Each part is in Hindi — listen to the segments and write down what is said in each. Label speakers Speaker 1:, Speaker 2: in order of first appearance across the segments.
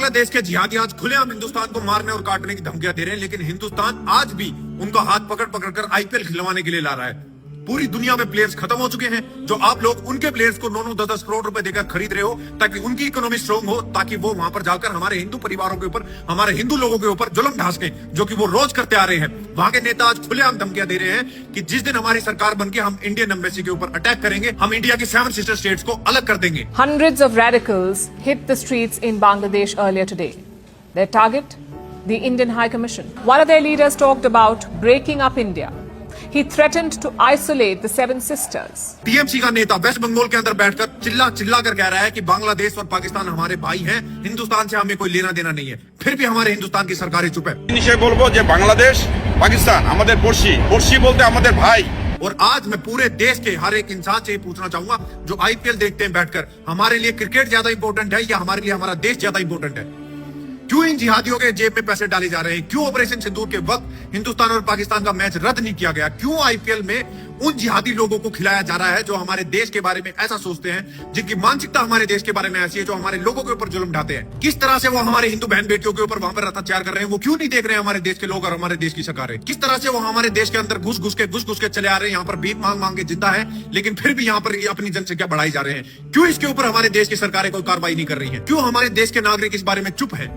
Speaker 1: बांग्लादेश के जिहादी आज खुलेआम हिंदुस्तान को मारने और काटने की धमकियां दे रहे हैं, लेकिन हिंदुस्तान आज भी उनका हाथ पकड़ पकड़ कर आईपीएल खिलवाने के लिए ला रहा है। पूरी दुनिया में प्लेयर्स खत्म हो चुके हैं, जो आप लोग उनके प्लेयर्स को 9-9, 10-10 करोड़ रुपए देकर खरीद रहे हो ताकि उनकी इकोनॉमी स्ट्रांग हो, ताकि वो वहां पर जाकर हमारे हिंदू परिवारों के ऊपर, हमारे हिंदू लोगों के ऊपर जुल्म ढांस के, जो कि वो रोज करते आ रहे हैं। वहां के नेता आज खुलेआम धमकियां दे रहे हैं कि जिस दिन हमारी सरकार बनके हम इंडियन एम्बेसी के ऊपर अटैक करेंगे, हम इंडिया की 7 सिस्टर स्टेट्स को अलग कर देंगे।
Speaker 2: Hundreds of radicals hit the streets in Bangladesh earlier today. Their target, the Indian High Commission. One of their leaders talked about breaking up India. He threatened to isolate the 7 sisters.
Speaker 1: TMC का नेता वेस्ट बंगाल के अंदर बैठकर चिल्ला चिल्ला कर कह रहा है कि बांग्लादेश और पाकिस्तान हमारे भाई हैं, हिंदुस्तान से हमें कोई लेना देना नहीं है। फिर भी हमारे हिंदुस्तान की सरकारें चुप है।
Speaker 3: निश्चय बोलबो जे बांग्लादेश पाकिस्तान हमारे पड़ोसी बोलते हमारे भाई।
Speaker 1: और आज मैं पूरे देश के हर एक इंसान से ये पूछना चाहूंगा जो आईपीएल देखते हैं बैठकर, हमारे लिए क्रिकेट ज्यादा इंपॉर्टेंट है या हमारे लिए हमारा देश ज्यादा इंपॉर्टेंट है? क्यों इन जिहादियों के जेब में पैसे डाले जा रहे हैं? क्यों ऑपरेशन सिंदूर के वक्त हिंदुस्तान और पाकिस्तान का मैच रद्द नहीं किया गया? क्यों आईपीएल में उन जिहादी लोगों को खिलाया जा रहा है जो हमारे देश के बारे में ऐसा सोचते हैं, जिनकी मानसिकता हमारे देश के बारे में ऐसी है, जो हमारे लोगों के ऊपर जुल्म ढाते हैं? किस तरह से वो हमारे हिंदू बहन बेटियों के ऊपर वहां पर अत्याचार कर रहे हैं? वो क्यों नहीं देख रहे हैं हमारे देश के लोग और हमारे देश की सरकारें? किस तरह से वो हमारे देश के अंदर घुस घुस के चले आ रहे हैं, यहाँ पर भीख मांग मांग के जिंदा है, लेकिन फिर भी यहाँ पर अपनी जनसंख्या बढ़ाई जा रहे हैं? क्यों इसके ऊपर हमारे देश की सरकारें कोई कार्रवाई नहीं कर रही है? क्यों हमारे देश के नागरिक इस बारे में चुप है?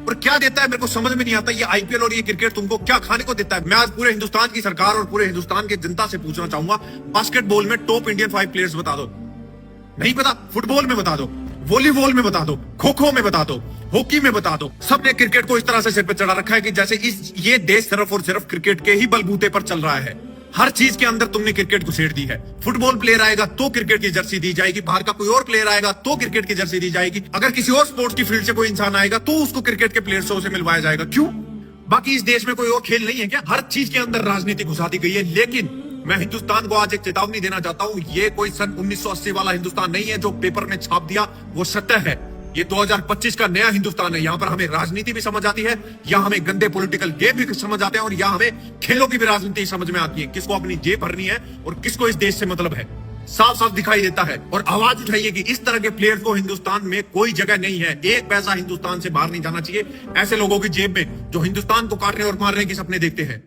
Speaker 1: और क्या देता है मेरे को समझ में नहीं आता। ये आईपीएल और ये क्रिकेट तुमको क्या खाने को देता है? मैं आज पूरे हिंदुस्तान की सरकार और पूरे हिंदुस्तान की जनता से पूछना चाहूंगा, बास्केटबॉल में टॉप इंडियन 5 प्लेयर्स बता दो। नहीं पता? फुटबॉल में बता दो, वॉलीबॉल में बता दो, खो खो में बता दो, हॉकी में बता दो। सबने क्रिकेट को इस तरह से सिर पे चढ़ा रखा है कि जैसे ये देश सिर्फ और सिर्फ क्रिकेट के ही बलबूते पर चल रहा है। हर चीज के अंदर तुमने क्रिकेट घुसेड़ दी है। फुटबॉल प्लेयर आएगा तो क्रिकेट की जर्सी दी जाएगी, बाहर का कोई और प्लेयर आएगा तो क्रिकेट की जर्सी दी जाएगी, अगर किसी और स्पोर्ट्स की फील्ड से कोई इंसान आएगा तो उसको क्रिकेट के प्लेयर से मिलवाया जाएगा। क्यों? बाकी इस देश में कोई और खेल नहीं है क्या? हर चीज के अंदर राजनीति घुसा दी गई है। लेकिन मैं हिंदुस्तान को आज एक चेतावनी देना चाहता हूं, ये कोई सन 1980 वाला हिंदुस्तान नहीं है जो पेपर में छाप दिया वो सत्य है। ये 2025 का नया हिंदुस्तान है। यहाँ पर हमें राजनीति भी समझ आती है, यहाँ हमें गंदे पॉलिटिकल गेम भी समझ आते हैं, और यहाँ हमें खेलों की भी राजनीति समझ में आती है। किसको अपनी जेब भरनी है और किसको इस देश से मतलब है, साफ साफ दिखाई देता है। और आवाज उठाइए कि इस तरह के प्लेयर को हिंदुस्तान में कोई जगह नहीं है। एक पैसा हिंदुस्तान से बाहर नहीं जाना चाहिए ऐसे लोगों की जेब में जो हिंदुस्तान को काटने और मारने के सपने देखते हैं।